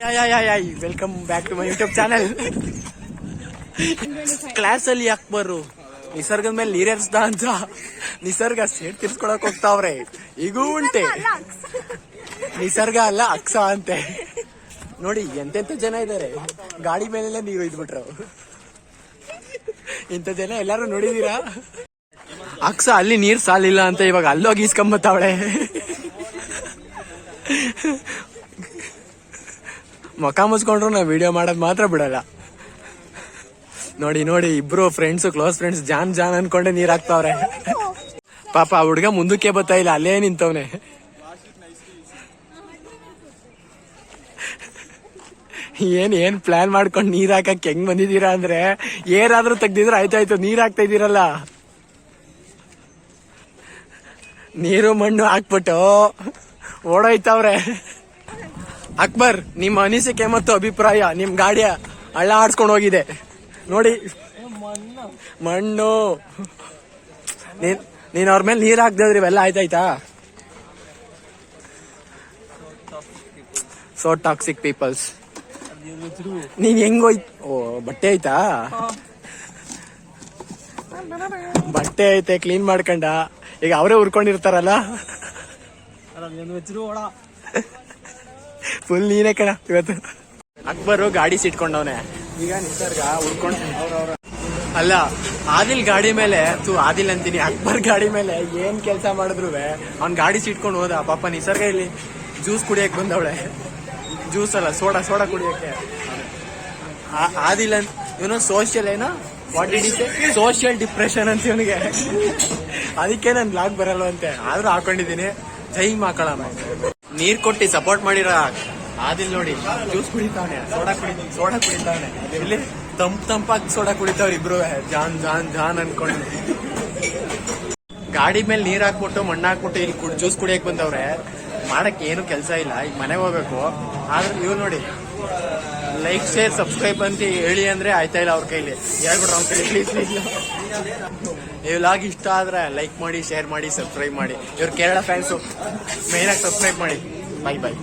Welcome back to my YouTube channel. Class ಅಲ್ಲಿ ಅಕ್ಬರು ನಿಸರ್ಗದ ಮೇಲೆ ನೀರೇರ್ಸ್ದ ಅಂತ ನಿಸರ್ಗ ಸೇಟ್ ತಿರ್ಸ್ಕೊಳಕ್ ಹೋಗ್ತಾವ್ರೆ. ಈಗೂ ಉಂಟೆ ನಿಸರ್ಗ ಅಲ್ಲ ಅಕ್ಸ ಅಂತೆ. ನೋಡಿ ಎಂತೆಂತ ಜನ ಇದಾರೆ, ಗಾಡಿ ಮೇಲೆಲ್ಲ ನೀರು ಇದ್ಬಿಟ್ರು. ಇಂಥ ಜನ ಎಲ್ಲಾರು ನೋಡಿದೀರಾ? ಅಕ್ಸ ಅಲ್ಲಿ ನೀರ್ ಸಾಲಿಲ್ಲ ಅಂತ ಇವಾಗ ಅಲ್ಲೋಗಿ ಇಸ್ಕೊಂಬತ್ತಾವಳೆ. ಮುಖ ಮುಚ್ಕೊಂಡ್ರು ನಾವು ವಿಡಿಯೋ ಮಾಡೋದ್ ಮಾತ್ರ ಬಿಡಲ್ಲ. ನೋಡಿ ನೋಡಿ ಇಬ್ರು ಫ್ರೆಂಡ್ಸ್, ಕ್ಲೋಸ್ ಫ್ರೆಂಡ್ಸ್, ಜಾನ್ ಜಾನ್ ಅನ್ಕೊಂಡೆ ನೀರ್ ಹಾಕ್ತಾವ್ರೆ. ಪಾಪ ಆ ಹುಡ್ಗ ಮುಂದಕ್ಕೆ ಬರ್ತಾ ಇಲ್ಲ, ಅಲ್ಲೇ ನಿಂತವ್ನೆ. ಏನ್ ಪ್ಲಾನ್ ಮಾಡ್ಕೊಂಡು ನೀರ್ ಹಾಕಕ್ ಹೆಂಗ್ ಬಂದಿದೀರಾ ಅಂದ್ರೆ, ಏನಾದ್ರೂ ತೆಗ್ದಿದ್ರೆ ಆಯ್ತಾಯ್ತು, ನೀರ್ ಹಾಕ್ತಾ ಇದೀರಲ್ಲ. ನೀರು ಮಣ್ಣು ಹಾಕ್ಬಿಟ್ಟು ಓಡೋಯ್ತವ್ರೆ. ಅಕ್ಬರ್, ನಿಮ್ಮ ಅನಿಸಿಕೆ ಮತ್ತು ಅಭಿಪ್ರಾಯ, ನಿಮ್ ಗಾಡಿಯ ಹಳ್ಳ ಆಡ್ಸ್ಕೊಂಡು ಹೋಗಿದೆ ನೋಡಿ. ಮಣ್ಣು ನೀನ್ ಅವ್ರ ಮೇಲೆ ನೀರ್ ಹಾಕ್ದಿದ್ರಿ ಇವೆಲ್ಲ ಆಯ್ತಾಯ್ತಾ? So toxic people's. ನೀನ್ ಹೆಂಗೋಯ್ತು? ಓ ಬಟ್ಟೆ ಆಯ್ತಾ? ಬಟ್ಟೆ ಐತೆ, ಕ್ಲೀನ್ ಮಾಡ್ಕೊಂಡ. ಈಗ ಅವರೇ ಉರ್ಕೊಂಡಿರ್ತಾರಲ್ಲ, ಫುಲ್ ನೀನೇ ಕಣ ಇವತ್ತು. ಅಕ್ಬರು ಗಾಡಿ ಸಿಟ್ಕೊಂಡವನೆ, ಈಗ ನಿಸರ್ಗ ಉಳ್ಕೊಂಡ್ ಅಲ್ಲ. ಆದಿಲ್ ಗಾಡಿ ಮೇಲೆ ಆದಿಲ್ ಅಂತೀನಿ, ಅಕ್ಬರ್ ಗಾಡಿ ಮೇಲೆ ಏನ್ ಕೆಲಸ ಮಾಡಿದ್ರು ಅವ್ನ್ ಗಾಡಿ ಸಿಟ್ಕೊಂಡು ಹೋದ. ಪಾಪ ನಿಸರ್ಗ ಇಲ್ಲಿ ಜ್ಯೂಸ್ ಕುಡಿಯಕ್ ಬಂದವಳೆ. ಜ್ಯೂಸ್ ಅಲ್ಲ, ಸೋಡಾ ಕುಡಿಯಕ್ಕೆ. ಆದಿಲ್ ಅಂತ ಇವನು ಸೋಷಿಯಲ್ ಏನೋ what did you say, social depression ಅಂತ ಇವನಿಗೆ. ಅದಕ್ಕೆ ನನ್ ಬ್ಲಾಗ್ ಬರಲ್ವಂತೆ, ಆದ್ರೂ ಹಾಕೊಂಡಿದೀನಿ. ಜೈ ಮಕ್ಕಳಮ್ಮ. ನೀರ್ ಕೊಟ್ಟಿ ಸಪೋರ್ಟ್ ಮಾಡಿರ ಆದಿಲ್ ನೋಡಿ ಜ್ಯೂಸ್ ಕುಡಿತಾವನೆ, ಸೋಡಾ ಕುಡಿತಾವನೆ. ಇಲ್ಲಿ ತಂಪಾಗಿ ಸೋಡಾ ಕುಡಿತಾವ್ರಿ ಇಬ್ರು, ಜಾನ್ ಜಾನ್ ಜಾನ್ ಅನ್ಕೊಂಡು. ಗಾಡಿ ಮೇಲೆ ನೀರ್ ಹಾಕ್ಬಿಟ್ಟು ಮಣ್ಣು ಹಾಕ್ಬಿಟ್ಟು ಇಲ್ಲಿ ಜ್ಯೂಸ್ ಕುಡಿಯಕ್ ಬಂದವ್ರೆ. ಮಾಡಕ್ ಏನು ಕೆಲಸ ಇಲ್ಲ, ಈಗ ಮನೆಗೆ ಹೋಗ್ಬೇಕು. ಆದ್ರೆ ಇವ್ ನೋಡಿ, ಲೈಕ್ ಶೇರ್ ಸಬ್ಸ್ಕ್ರೈಬ್ ಅಂತ ಹೇಳಿ ಅಂದ್ರೆ ಆಯ್ತಾ ಇಲ್ಲ ಅವ್ರ ಕೈಲಿ. ಹೇಳ್ಬಿಟ್ರ ಅವ್ನ ಕೈಲಿ ಪ್ಲೀಸ್ ಪ್ಲೀಸ್. ಈ ವ್ಲಾಗ್ ಇಷ್ಟ ಆದ್ರೆ ಲೈಕ್ ಮಾಡಿ, ಶೇರ್ ಮಾಡಿ, ಸಬ್ಸ್ಕ್ರೈಬ್ ಮಾಡಿ. ಇವ್ರ ಕೇರಳ ಫ್ಯಾನ್ಸು ಮೇನ್ ಆಗಿ ಸಬ್ಸ್ಕ್ರೈಬ್ ಮಾಡಿ. Bye bye.